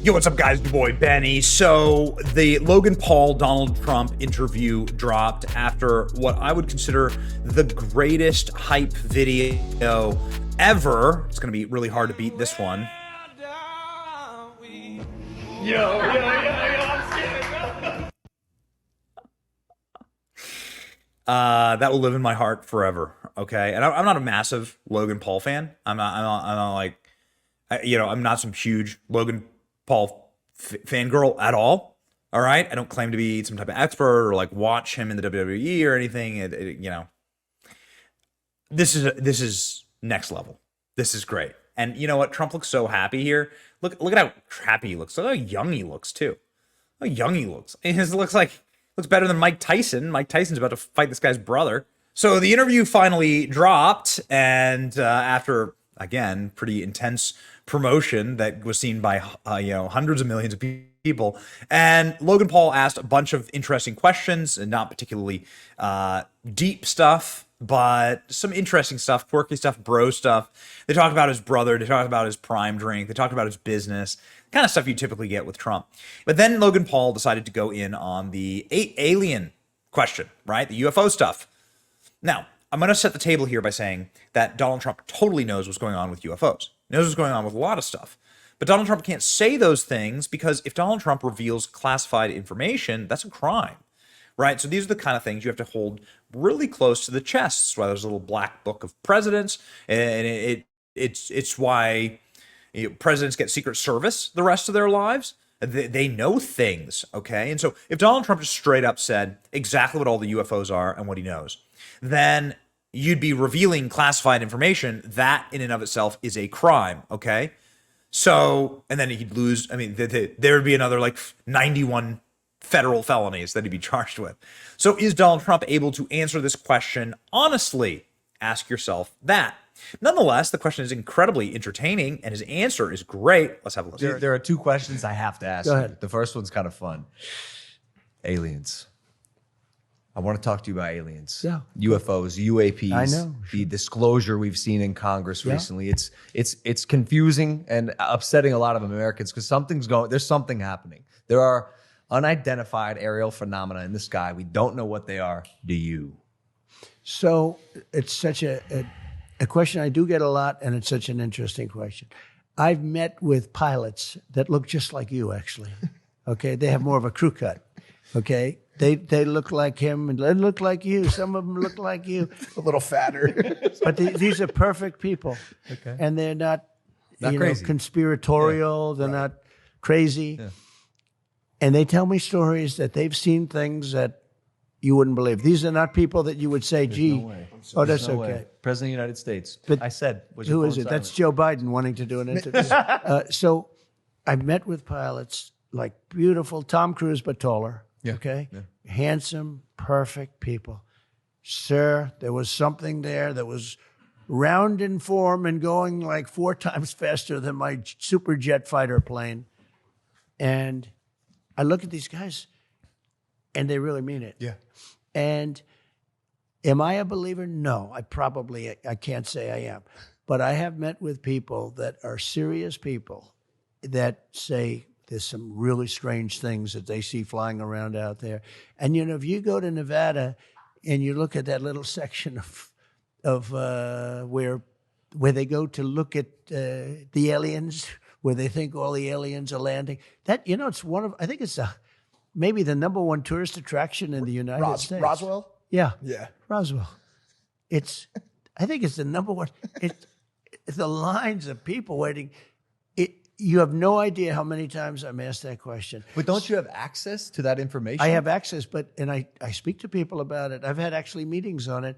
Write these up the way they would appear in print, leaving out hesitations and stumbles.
Yo, what's up, guys? Your boy Benny. So the Logan Paul Donald Trump interview dropped after what I would consider the greatest hype video ever. It's going to be really hard to beat this one. Yo, I'm scared. That will live in my heart forever. Okay, and I'm not a massive Logan Paul fan. I'm not like, I'm not some huge Logan Paul fangirl at all. All right, I don't claim to be some type of expert or like watch him in the WWE or anything. This is next level. This is great. And you know what? Trump looks so happy here. Look at how happy he looks. Look how young he looks too. How young he looks. His looks better than Mike Tyson. Mike Tyson's about to fight this guy's brother. So the interview finally dropped, and after, again, pretty intense promotion that was seen by hundreds of millions of people, and Logan Paul asked a bunch of interesting questions, and not particularly deep stuff, but some interesting stuff, quirky stuff, bro stuff. They talked about his brother, they talked about his prime drink, they talked about his business, kind of stuff you typically get with Trump. But then Logan Paul decided to go in on the alien question, right? The UFO stuff. Now, I'm going to set the table here by saying that Donald Trump totally knows what's going on with UFOs. He knows what's going on with a lot of stuff. But Donald Trump can't say those things because if Donald Trump reveals classified information, that's a crime, right? So these are the kind of things you have to hold really close to the chest. That's why there's a little black book of presidents, and it's why presidents get Secret Service the rest of their lives. They know things, okay? And so if Donald Trump just straight up said exactly what all the UFOs are and what he knows, then you'd be revealing classified information. That in and of itself is a crime, okay? So, and then he'd lose, there would be another like 91 federal felonies that he'd be charged with. So is Donald Trump able to answer this question honestly? Ask yourself that. Nonetheless, the question is incredibly entertaining and his answer is great. Let's have a listen. There are two questions I have to ask Go you. ahead. The first one's kind of fun. Aliens. I want to talk to you about aliens. Yeah. UFOs, UAPs. I know. The disclosure we've seen in Congress recently. It's confusing and upsetting a lot of Americans because there's something happening. There are unidentified aerial phenomena in the sky. We don't know what they are. Do you? So it's such a question I do get a lot, and it's such an interesting question. I've met with pilots that look just like you, actually. Okay, they have more of a crew cut. Okay, they look like him and they look like you. Some of them look like you, A little fatter. but these are perfect people. Okay. And they're not crazy. conspiratorial. They're not crazy. Yeah. And they tell me stories that they've seen things that you wouldn't believe. These are not people that you would say, gee, no way. oh, that's No okay. way. President of the United States. But I said, was your who phone is it? silent? That's Joe Biden wanting to do an interview. So I've met with pilots like beautiful Tom Cruise, but taller. Yeah. Okay. Yeah. Handsome, perfect people. Sir, there was something there that was round in form and going like 4 times faster than my super jet fighter plane. And I look at these guys and they really mean it. Yeah. And am I a believer? No, I can't say I am. But I have met with people that are serious people that say there's some really strange things that they see flying around out there. And, if you go to Nevada and you look at that little section of where they go to look at the aliens, where they think all the aliens are landing, that, it's I think it's maybe the number one tourist attraction in the United States. Roswell? Yeah. Yeah. Roswell. I think it's the number one. It's the lines of people waiting. You have no idea how many times I'm asked that question. But don't you have access to that information? I have access, and I speak to people about it. I've had actually meetings on it,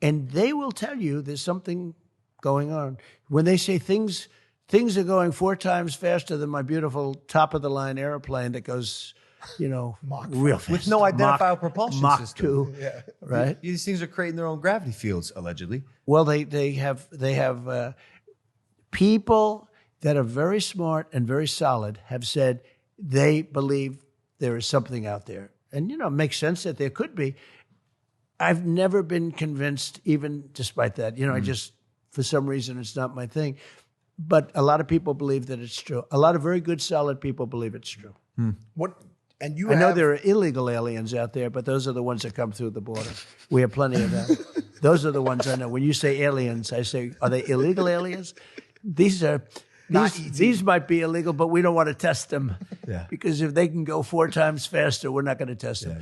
and they will tell you there's something going on. When they say things are going 4 times faster than my beautiful top-of-the-line airplane that goes, real fast. With no identifiable propulsion Mach system. 2, Yeah. right? These things are creating their own gravity fields, allegedly. Well, they have people that are very smart and very solid have said they believe there is something out there. And, it makes sense that there could be. I've never been convinced, even despite that. I just, for some reason, it's not my thing. but a lot of people believe that it's true. A lot of very good, solid people believe it's true. What? And you I know have, there are illegal aliens out there, but those are the ones that come through the border. We have plenty of them. Those are the ones I know. When you say aliens, I say, are they illegal aliens? These are Not these might be illegal, but we don't want to test them. Yeah. Because if they can go 4 times faster, we're not going to test them.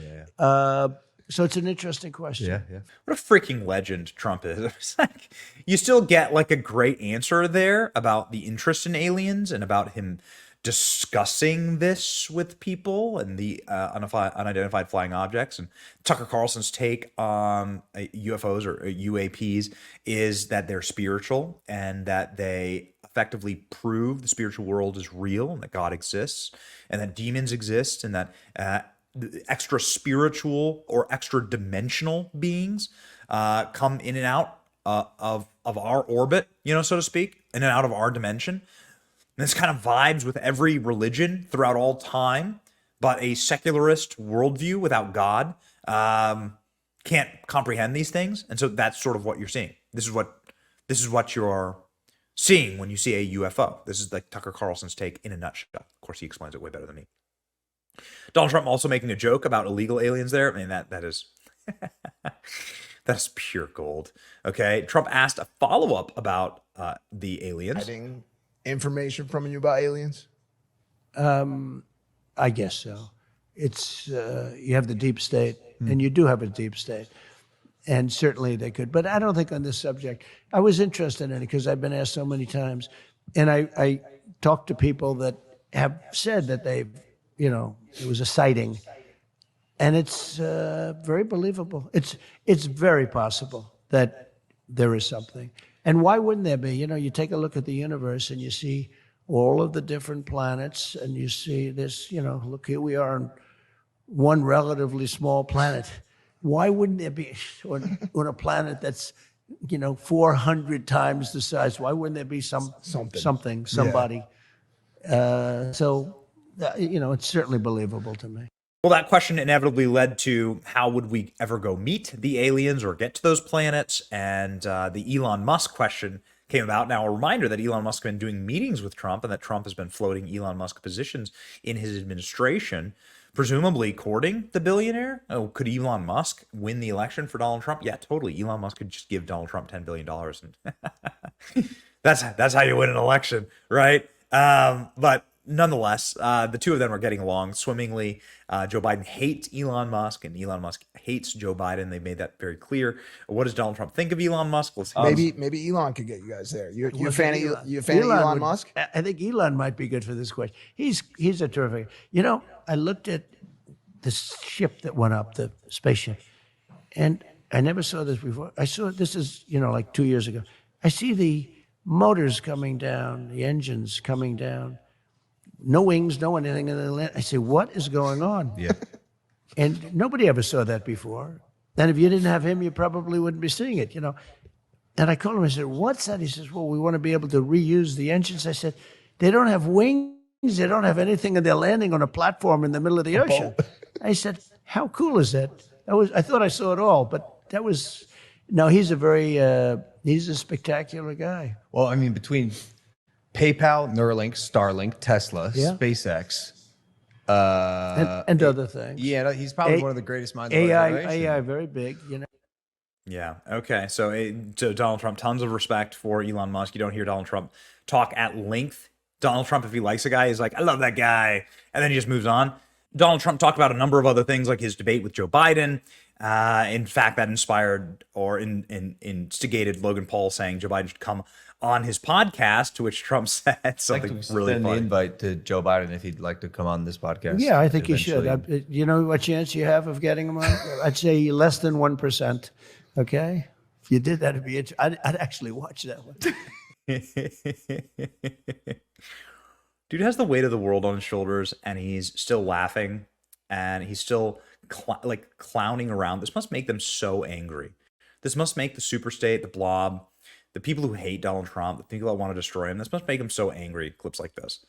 So it's an interesting question. Yeah. What a freaking legend Trump is. It's like, you still get like a great answer there about the interest in aliens and about him discussing this with people and the unidentified flying objects. And Tucker Carlson's take on UFOs or UAPs is that they're spiritual and that they effectively prove the spiritual world is real and that God exists and that demons exist and that extra spiritual or extra dimensional beings come in and out of our orbit, so to speak, in and out of our dimension. And this kind of vibes with every religion throughout all time, but a secularist worldview without God can't comprehend these things, and so that's sort of what you're seeing. This is what you're seeing when you see a UFO. This is like Tucker Carlson's take in a nutshell. Of course, he explains it way better than me. Donald Trump also making a joke about illegal aliens there. I mean, that is that is pure gold. Okay, Trump asked a follow-up about the aliens. hiding information from you about aliens? I guess so. It's you have the deep state, and you do have a deep state, and certainly they could. But I don't think on this subject. I was interested in it because I've been asked so many times, and I talked to people that have said that they've, it was a sighting, and it's very believable. It's very possible that there is something. And why wouldn't there be? You take a look at the universe and you see all of the different planets, and you see this, look, here we are on one relatively small planet. Why wouldn't there be on a planet that's, 400 times the size? Why wouldn't there be somebody? It's certainly believable to me. Well, that question inevitably led to how would we ever go meet the aliens or get to those planets? And the Elon Musk question came about. Now, a reminder that Elon Musk has been doing meetings with Trump and that Trump has been floating Elon Musk positions in his administration, presumably courting the billionaire. Oh, could Elon Musk win the election for Donald Trump? Yeah, totally. Elon Musk could just give Donald Trump $10 billion. And that's how you win an election, right? But nonetheless, the two of them are getting along swimmingly. Joe Biden hates Elon Musk, and Elon Musk hates Joe Biden. They made that very clear. What does Donald Trump think of Elon Musk? Let's Maybe Elon could get you guys there. You a fan of Elon Musk? I think Elon might be good for this question. He's a terrific. I looked at the ship that went up, the spaceship, and I never saw this before. I saw this is like 2 years ago. I see the motors coming down, the engines coming down. No wings, no anything. And I say, what is going on? Yeah. And nobody ever saw that before. And if you didn't have him, you probably wouldn't be seeing it, And I called him, I said, what's that? He says, well, we want to be able to reuse the engines. I said, they don't have wings. They don't have anything, and they're landing on a platform in the middle of the ocean. I said, how cool is that? I thought I saw it all, but that was, no, he's a spectacular guy. Well, I mean, between PayPal, Neuralink, Starlink, Tesla, SpaceX, and other things. Yeah, he's probably one of the greatest minds of our generation. AI, very big, Yeah. Okay. So Donald Trump, tons of respect for Elon Musk. You don't hear Donald Trump talk at length. Donald Trump, if he likes a guy, is like, I love that guy. And then he just moves on. Donald Trump talked about a number of other things, like his debate with Joe Biden. In fact, that inspired or instigated Logan Paul saying Joe Biden should come on his podcast, to which Trump said something really funny. funny. The invite to Joe Biden if he'd like to come on this podcast. Yeah, I think he should. You know what chance you have of getting him on? I'd say less than 1%. Okay? If you did that, it'd be I'd actually watch that one. Dude has the weight of the world on his shoulders, and he's still laughing, and he's still clowning around. This must make them so angry. This must make the superstate, the blob, the people who hate Donald Trump, the people that want to destroy him, this must make them so angry, clips like this.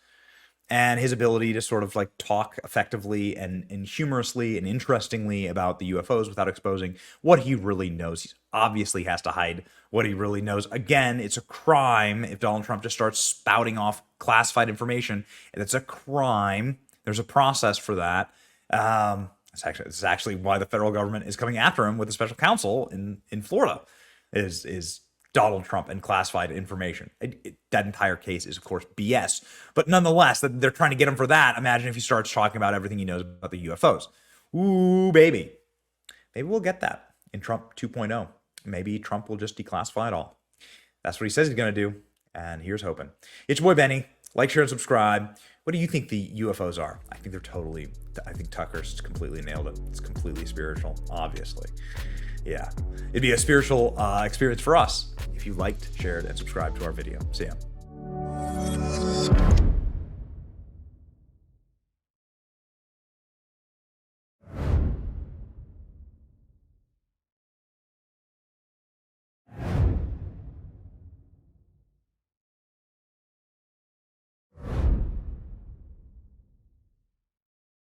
and his ability to sort of like talk effectively and humorously and interestingly about the UFOs without exposing what he really knows. He obviously has to hide what he really knows. Again, it's a crime if Donald Trump just starts spouting off classified information. And it's a crime. There's a process for that. This is actually why the federal government is coming after him with a special counsel in Florida, is Donald Trump and classified information. That entire case is, of course, BS. But nonetheless, they're trying to get him for that. Imagine if he starts talking about everything he knows about the UFOs. Ooh, baby. Maybe we'll get that in Trump 2.0. Maybe Trump will just declassify it all. That's what he says he's going to do. And here's hoping. It's your boy, Benny. Like, share, and subscribe. What do you think the UFOs are? I think Tucker's completely nailed it. It's completely spiritual, obviously. Yeah. It'd be a spiritual experience for us if you liked, shared, and subscribed to our video. See ya.